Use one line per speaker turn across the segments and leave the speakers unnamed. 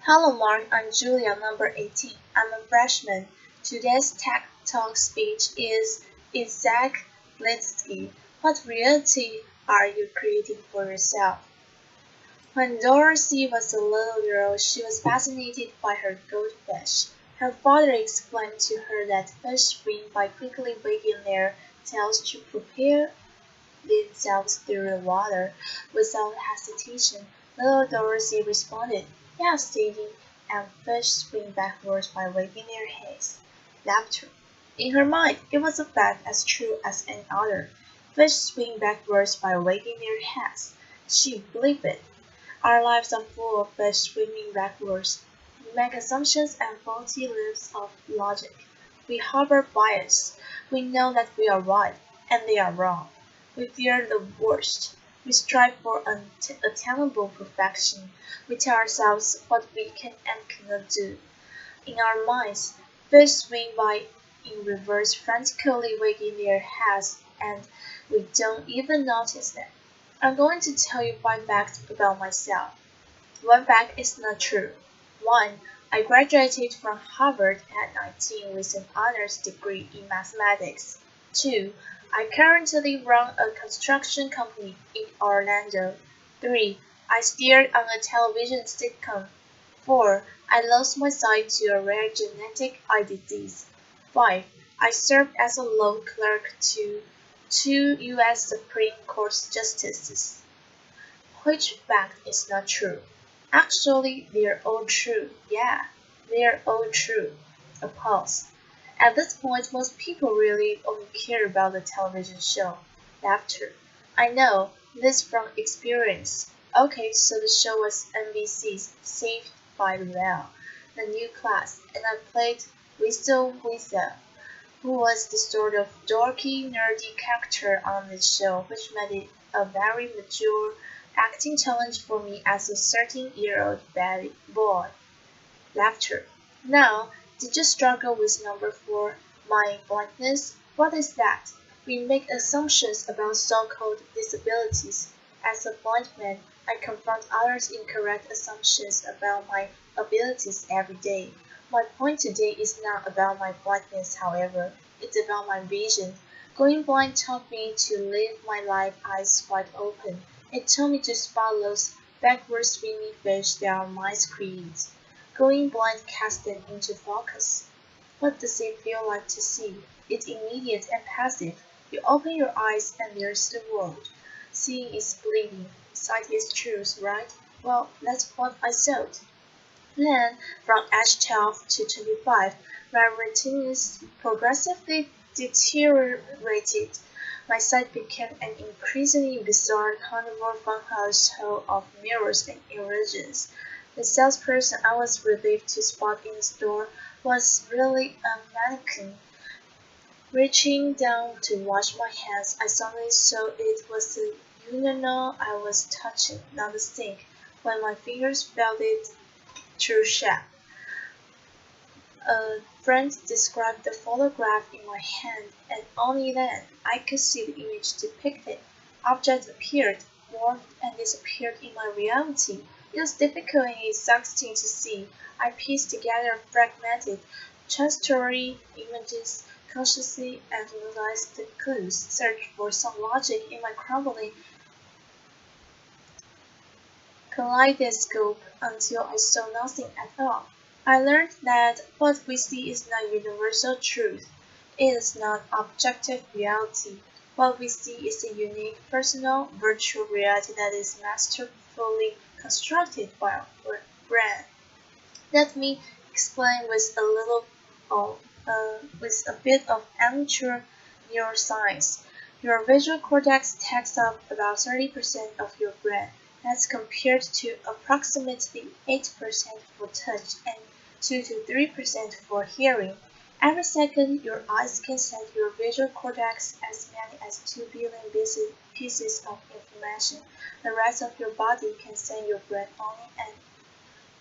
Hello Mark, I'm Julia, number 18. I'm a freshman. Today's Tech Talk speech is Zach Lidsky. What reality are you creating for yourself? When Dorothy was a little girl, she was fascinated by her goldfish. Her father explained to her that fish swim by quickly wagging their tails to propel themselves through the water. Without hesitation, little Dorothy responded, "Yes, Daddy," and fish swim backwards by waving their heads. Laughter. In her mind, it was a fact as true as any other. Fish swim backwards by waving their heads. She believed it. Our lives are full of fish swimming backwards. We make assumptions and faulty leaps of logic. We harbor bias. We know that we are right, and they are wrong. We fear the worst. We strive for attainable perfection. We tell ourselves what we can and cannot do. In our minds, fish swim by in reverse, frantically wagging their heads, and we don't even notice them. I'm going to tell you 5 facts about myself. One fact is not true. 1. I graduated from Harvard at 19 with an honors degree in mathematics. 2. I currently run a construction company in Orlando. 3. I starred on a television sitcom. 4. I lost my sight to a rare genetic eye disease. 5. I served as a law clerk to 2 U.S. Supreme Court justices. Which fact is not true? Actually, they're all true. Yeah, they're all true. A pause. At this point, most people really only care about the television show. Laughter. I know, this from experience. Okay, so the show was NBC's Saved by the Bell, the new class, and I played Whistle Whistle, who was the sort of dorky, nerdy character on the show, which made it a very mature acting challenge for me as a 13-year-old boy. Laughter. Now, did you struggle with number 4, my blindness? What is that? We make assumptions about so-called disabilities. As a blind man, I confront others' incorrect assumptions about my abilities every day. My point today is not about my blindness, however. It's about my vision. Going blind taught me to live my life eyes wide open. It taught me to spot those backward swimming fish that our minds create. Going blind casts them into focus. What does it feel like to see? It's immediate and passive. You open your eyes and there's the world. Seeing is bleeding. Sight is truth, right? Well, that's what I thought. Then, from age 12 to 25, my retinas progressively deteriorated. My sight became an increasingly bizarre carnivore funhouse full of mirrors and illusions. The salesperson I was relieved to spot in the store was really a mannequin. Reaching down to wash my hands, I suddenly saw it was the urinal I was touching, not the sink. When my fingers felt it through shape. A friend described the photograph in my hand, and only then I could see the image depicted. Objects appeared, morphed, and disappeared in my reality. It was difficult and exhausting to see. I pieced together fragmented, transitory images consciously and analyzed the clues, searched for some logic in my crumbling kaleidoscope until I saw nothing at all. I learned that what we see is not universal truth. It is not objective reality. What we see is a unique, personal, virtual reality that is masterfully constructed by our brain. Let me explain with a bit of amateur neuroscience. Your visual cortex takes up about 30% of your brain. That's compared to approximately 8% for touch and 2 to 3% for hearing. Every second, your eyes can send your visual cortex as many as 2 billion pieces of information. The rest of your body can send your brain only an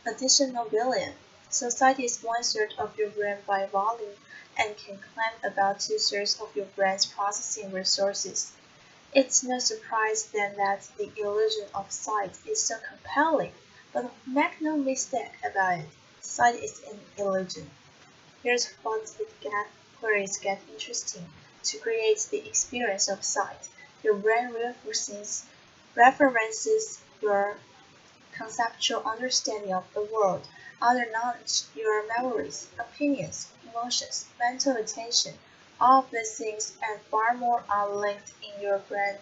additional billion. So sight is 1/3 of your brain by volume and can claim about 2/3 of your brain's processing resources. It's no surprise then that the illusion of sight is so compelling. But make no mistake about it, sight is an illusion. Here's where it gets interesting. To create the experience of sight, your brain references your conceptual understanding of the world, other knowledge, your memories, opinions, emotions, mental attention. All of these things and far more are linked in your brain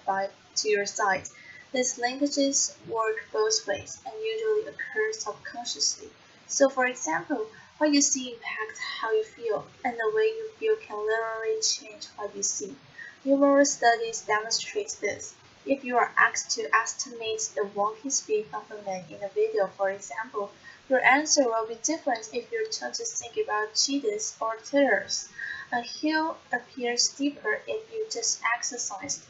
to your sight. These linkages work both ways and usually occur subconsciously. So, for example, what you see impacts how you feel, and the way you feel can literally change what you see. Numerous studies demonstrate this. If you are asked to estimate the walking speed of a man in a video, for example, your answer will be different if you're told to think about cheetahs or tigers. A hill appears steeper if you just exercised.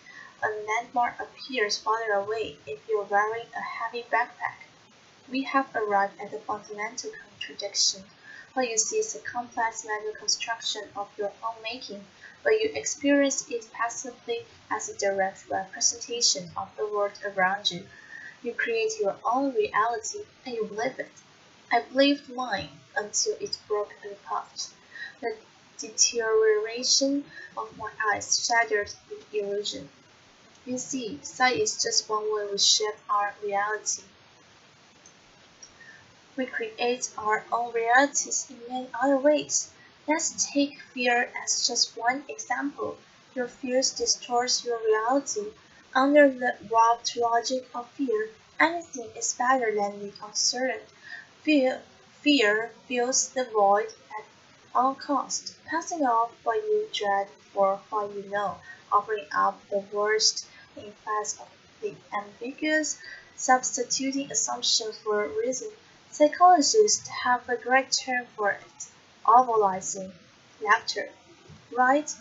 A landmark appears farther away if you're wearing a heavy backpack. We have arrived at a fundamental contradiction. What you see is a complex mental construction of your own making, but you experience it passively as a direct representation of the world around you. You create your own reality and you believe it. I believed mine until it broke apart. The deterioration of my eyes shattered the illusion. You see, sight is just one way we shape our reality. We create our own realities in many other ways. Let's take fear as just one example. Your fears distort your reality. Under the warped logic of fear, anything is better than the uncertain. Fear, fear fills the void at all costs, passing off what you dread for what you know, offering up the worst in place of the ambiguous, substituting assumption for reason. Psychologists have a great term for it, ovalizing laughter, right?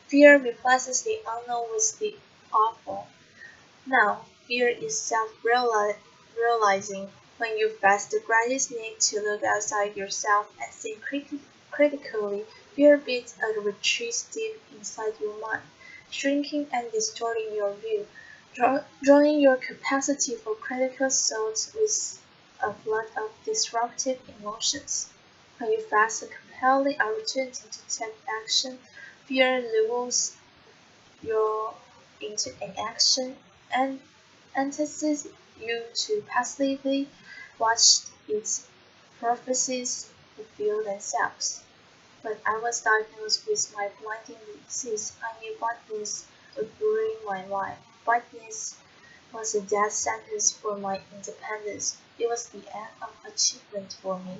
Fear replaces the unknown with the awful. Now, fear is self-realizing when you face the greatest need to look outside yourself and think critically. Fear beats a retreat deep inside your mind, shrinking and distorting your view, drawing your capacity for critical thought with a flood of disruptive emotions. When you face a compelling opportunity to take action, fear lulls you into inaction and entices you to passively watch its prophecies fulfill themselves. When I was diagnosed with my blinding disease, I knew blindness would ruin my life. Blindness was a death sentence for my independence. It was the end of achievement for me.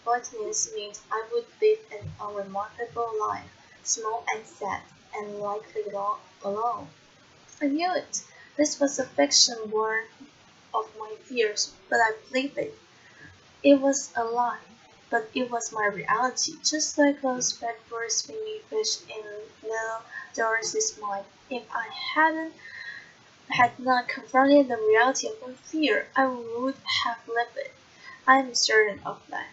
Blindness meant I would live an unremarkable life, small and sad, and likely alone. I knew it. This was a fiction born of my fears, but I believed it. It was a lie, but it was my reality, just like those backward swimming fish in little Doris's mind. If I had not confronted the reality of my fear, I would have lived it. I am certain of that.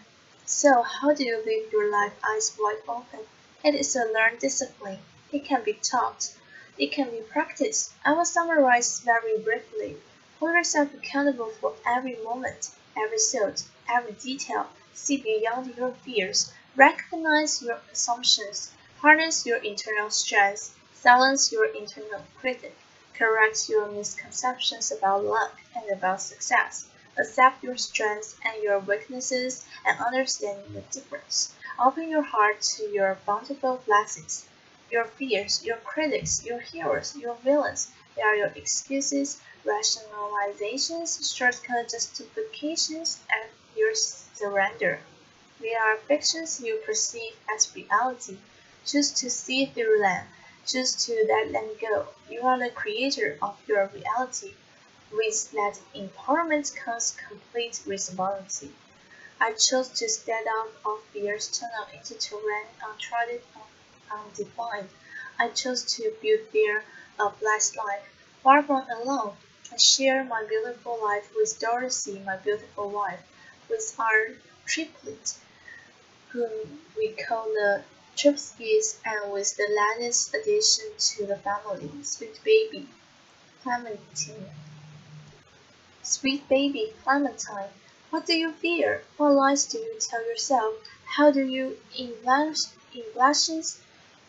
So, how do you live your life eyes wide open? It is a learned discipline. It can be taught. It can be practiced. I will summarize very briefly. Hold yourself accountable for every moment, every thought, every detail. See beyond your fears. Recognize your assumptions. Harness your internal strength. Silence your internal critic. Correct your misconceptions about luck and about success. Accept your strengths and your weaknesses and understand the difference. Open your heart to your bountiful blessings. Your fears, your critics, your heroes, your villains, they are your excuses, rationalizations, shortcut justifications, and your surrender. They are fictions you perceive as reality. Choose to see through them. Choose to let them go. You are the creator of your reality. With that empowerment comes complete responsibility. I chose to stand out of fear's tunnel into terrain uncharted and undefined. I chose to build there a blessed life, far from alone. I share my beautiful life with Dorothy, my beautiful wife, with our triplet, whom we call the Tripskys, and with the latest addition to the family, sweet baby, Clementine. Sweet baby Clementine, What do you fear? What lies do you tell yourself? How do you embellish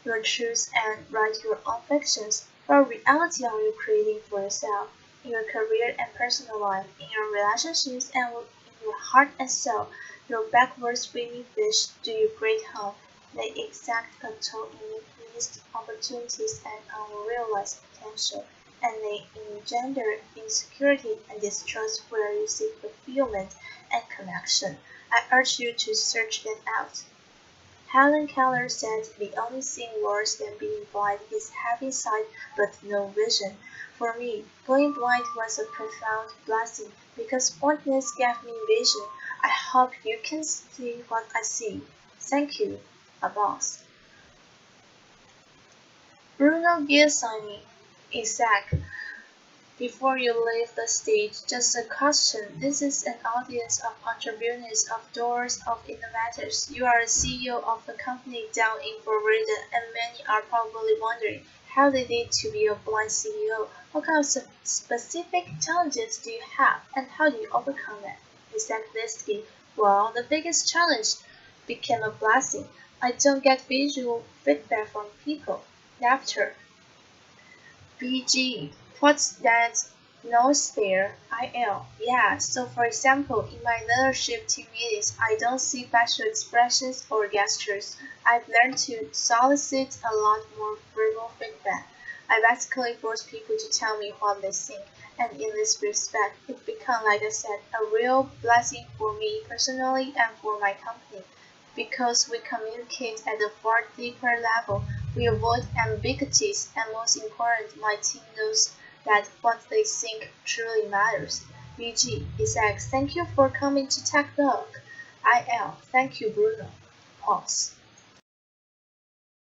your truths and write your own fictions? What reality are you creating for yourself? In your career and personal life, in your relationships and in your heart and soul, your backward swimming fish do you break home? They exact control in missed opportunities and unrealized potential, and they engender insecurity and distrust where you seek fulfillment and connection. I urge you to search them out. Helen Keller said the only thing worse than being blind is having sight but no vision. For me, going blind was a profound blessing because blindness gave me vision. I hope you can see what I see. Thank you, a boss. Bruno Giussani, Isaac. Before you leave the stage, just a question. This is an audience of entrepreneurs, of doers, of innovators. You are a CEO of a company down in Florida, and many are probably wondering how they did to be a blind CEO. What kind of specific challenges do you have, and how do you overcome it? Isaac Lidsky. Well, the biggest challenge became a blessing. I don't get visual feedback from people. Laughter. BG. What's that nose there? IL. Yeah, so for example, in my leadership team meetings, I don't see facial expressions or gestures. I've learned to solicit a lot more verbal feedback. I basically force people to tell me what they think, and in this respect, it's become, like I said, a real blessing for me personally and for my company. Because we communicate at a far deeper level, we avoid ambiguities, and most important, my team knows that what they think truly matters. BG, Isaac, thank you for coming to Tech Talk. IL, thank you, Bruno. Pause.